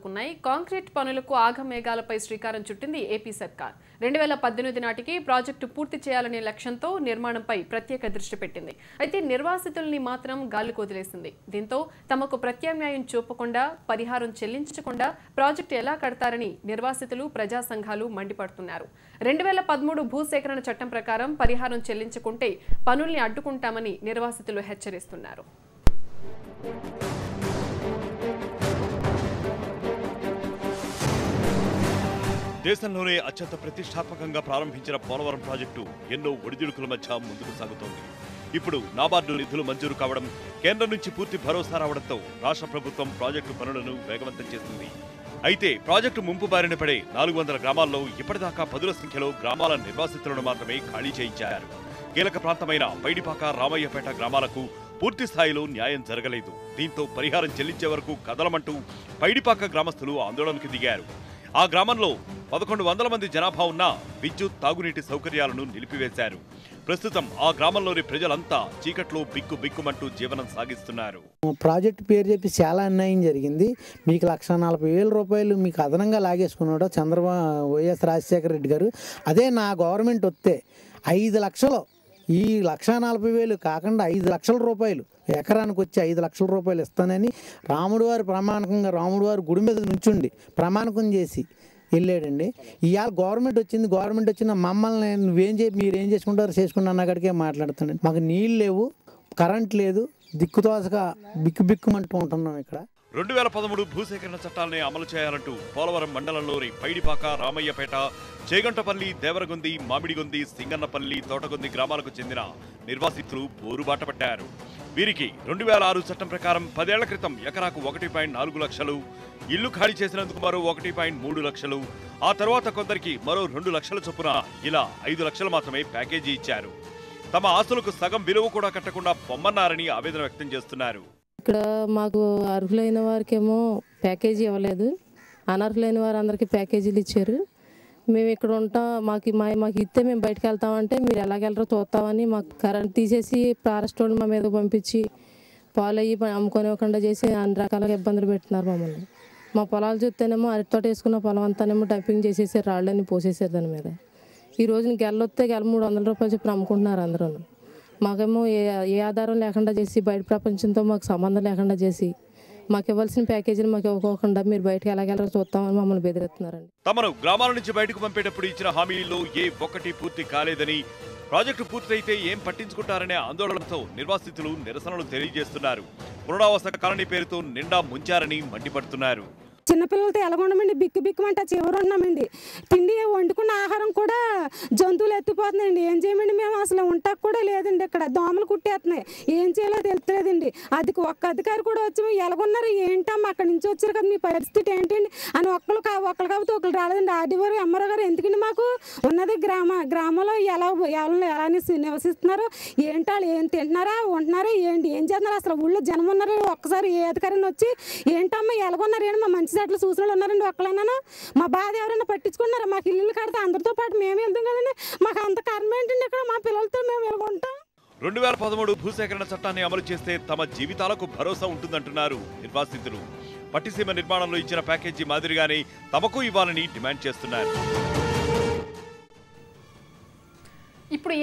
అందుకున్నాయి. Concrete పనులకు ఆగమేఘాలపై శ్రీకారం చుట్టింది ఏపీ సర్కార్. 2018 నాటికి ప్రాజెక్టు పూర్తి చేయాలనే లక్ష్యంతో నిర్మాణంపై ప్రత్యేక దృష్టి పెట్టింది. అయితే నిర్వాసితుల్ని మాత్రం గాలికి వదిలేసింది. దీంతో తమకు ప్రత్యామ్నాయం చూపకుండా, పరిహారం చెల్లించకుండా ప్రాజెక్టు ఎలా కడతారని నిర్వాసితులు, ప్రజా సంఘాలు మండిపడుతున్నారు. 2013 భూసేకరణ చట్టం ప్రకారం పరిహారం చెల్లించకుంటే పనుల్ని అడ్డుకుంటామని నిర్వాసితులు హెచ్చరిస్తున్నారు. దేశంలోనే అత్యంత ప్రతిష్టాత్మకంగా ప్రారంభించిన పోలవరం ప్రాజెక్టు ఎన్నో ఒడిదుడుకుల మధ్య ముందుకు సాగుతోంది. ఇప్పుడు నాబార్డు నిధులు మంజూరు కావడం, కేంద్రం నుంచి పూర్తి భరోసా రావడంతో రాష్ట్ర ప్రభుత్వం ప్రాజెక్టు పనులను వేగవంతం చేస్తుంది. అయితే ప్రాజెక్టు ముంపు బారిన పడే 400 గ్రామాల్లో ఇప్పటిదాకా పదుల సంఖ్యలో గ్రామాల నిర్వాసితులను మాత్రమే ఖాళీ చేయించారు. కీలక ప్రాంతమైన పైడిపాక, రామయ్యపేట గ్రామాలకు పూర్తి స్థాయిలో న్యాయం జరగలేదు. దీంతో పరిహారం చెల్లించే వరకు కదలమంటూ పైడిపాక గ్రామస్తులు ఆందోళనకు దిగారు. ఆ గ్రామంలో 1100 మంది జనాభా ఉన్న విద్యుత్, తాగునీటి సౌకర్యాలను నిలిపివేశారు. ప్రస్తుతం ఆ గ్రామంలోని ప్రజలంతా చీకట్లో బిక్కుమంటూ జీవనం సాగిస్తున్నారు. ప్రాజెక్టు పేరు చెప్పి చాలా అన్యాయం జరిగింది. మీకు 1,40,000 రూపాయలు మీకు అదనంగా లాగేసుకున్నాడు వైఎస్ రాజశేఖర రెడ్డి గారు. అదే నా గవర్నమెంట్ వస్తే 5 లక్షలు, ఈ 1,40,000 కాకుండా 5 లక్షల రూపాయలు ఎకరానికి వచ్చి 5 లక్షల రూపాయలు ఇస్తానని రాముడు వారు గుడి మీద నుంచుండి ప్రమాణకం చేసి వెళ్ళాడండి. ఇవాళ గవర్నమెంట్ వచ్చిన మమ్మల్ని మీరేం చేసుకుంటారో చేసుకుంటా అన్న కాడికే మాట్లాడుతున్నాడు. మాకు నీళ్ళు లేవు, కరెంట్ లేదు, దిక్కుతోసగా బిక్కుమంటూ ఉంటున్నాం ఇక్కడ. 2013 భూసేకరణ చట్టాలని అమలు చేయాలంటూ పోలవరం మండలంలోని పైడిపాక, రామయ్యపేట, చేగంటపల్లి, దేవరగొంది, మామిడిగొంది, సింగన్నపల్లి, తోటగొంది గ్రామాలకు చెందిన నిర్వాసితులు పోరుబాట పట్టారు. వీరికి 2006 చట్టం ప్రకారం 10 ఏళ్ల క్రితం ఎకరాకు 1.4 లక్షలు, ఇల్లు ఖాళీ చేసినందుకు మరో 1.3 లక్షలు, ఆ తర్వాత కొందరికి మరో 2 లక్షల చొప్పున ఇలా 5 లక్షలు మాత్రమే ప్యాకేజీ ఇచ్చారు. తమ ఆస్తులకు సగం విలువ కూడా కట్టకుండా పొమ్మన్నారని ఆవేదన వ్యక్తం చేస్తున్నారు. ఇక్కడ మాకు అర్హులైన వారికేమో ప్యాకేజీ ఇవ్వలేదు, అనర్హులైన వారందరికీ ప్యాకేజీలు ఇచ్చారు. మేము ఇక్కడ ఉంటాం, మాకు ఇస్తే మేము బయటకు వెళ్తామంటే మీరు ఎలాగెళ్ళరో చూస్తామని మాకు కరెంట్ తీసేసి ఫారెస్ట్ వాళ్ళు మా మీద పంపించి పాలు అయ్యి అమ్ముకోనివ్వకుండా చేసి అన్ని రకాలుగా ఇబ్బందులు పెడుతున్నారు మమ్మల్ని. మా పొలాలు చూస్తేనేమో అరటితోట వేసుకున్న పొలం అంతానేమో డంపింగ్ చేసేసారు, రాళ్ళని పోసేసారు దాని మీద. ఈ రోజున గెల్లొస్తే 300 రూపాయలు చెప్పి అమ్ముకుంటున్నారు అందరూ. మాకేమో ఏ ఆధారం లేకుండా చేసి, బయట ప్రపంచంతో మాకు సంబంధం లేకుండా చేసి, మాకు ఇవ్వాల్సిన ప్యాకేజీని మాకు ఇవ్వకోకుండా మీరు బయటకు ఎలాగెళ్ళరో చూస్తామని మమ్మల్ని బెదిరిస్తున్నారండి. తమను గ్రామాల నుంచి బయటకు పంపేటప్పుడు ఇచ్చిన హామీల్లో ఏ ఒక్కటి పూర్తి కాలేదని, ప్రాజెక్టు పూర్తయితే ఏం పట్టించుకుంటారనే ఆందోళనతో నిర్వాసితులు నిరసనలు తెలియజేస్తున్నారు. పునరావాస కాలనీ పేరుతో నిండా ముంచారని మండిపడుతున్నారు. చిన్నపిల్లలతో ఎలాగొండమండి, బిక్కుమంట చివరున్నామండి. తిండి వండుకున్న ఆహారం కూడా జంతువులు ఎత్తిపోతున్నాయండి. ఏం చేయమండి, మేము అసలు ఉంటాకు కూడా లేదండి. ఇక్కడ దోమలు కుట్టేస్తున్నాయి, ఏం చేయాలో తెలుస్తలేదండి. అది ఒక్క అధికారి కూడా వచ్చి ఎలాగొన్నారు, ఏంటమ్మా అక్కడి నుంచి వచ్చారు కదా, మీ పరిస్థితి ఏంటండి అని ఒకళ్ళు కాబట్టి ఒకళ్ళు రాలేదండి. ఆర్డీఓ, ఎంఆర్ఓ గారు ఎందుకండి మాకు ఉన్నది గ్రామంలో ఎలా నివసిస్తున్నారు, ఏంటి వాళ్ళు ఏం తింటున్నారా, ఉంటున్నారా, ఏం చేస్తున్నారు, అసలు ఊళ్ళో జనం ఉన్నారు. ఒక్కసారి ఏ అధికారిని వచ్చి ఏంటమ్మా ఎలాగొన్నారు, ఏంటి మా మంచి అట్లా చూసిన వాళ్ళు ఉన్నారండి. ఒక్కలైనా మా బాధ ఎవరైనా పట్టించుకున్నారా? మాకు ఇల్లు కడితే అందరితో పాటు మేము వెళ్తాం కదండి. మాకు అంత కర్మ ఏంటండి, ఇక్కడ మా పిల్లలతో మేము వెళ్ళుకుంటాం. 2013 భూసేకరణ చట్టాన్ని అమలు చేస్తే తమ జీవితాలకు భరోసా ఉంటుందంటున్నారు నిర్వాసితులు. పట్టిసీమ నిర్మాణంలో ఇచ్చిన ప్యాకేజీ మాదిరిగానే తమకు ఇవ్వాలని డిమాండ్ చేస్తున్నారు. ఇప్పుడు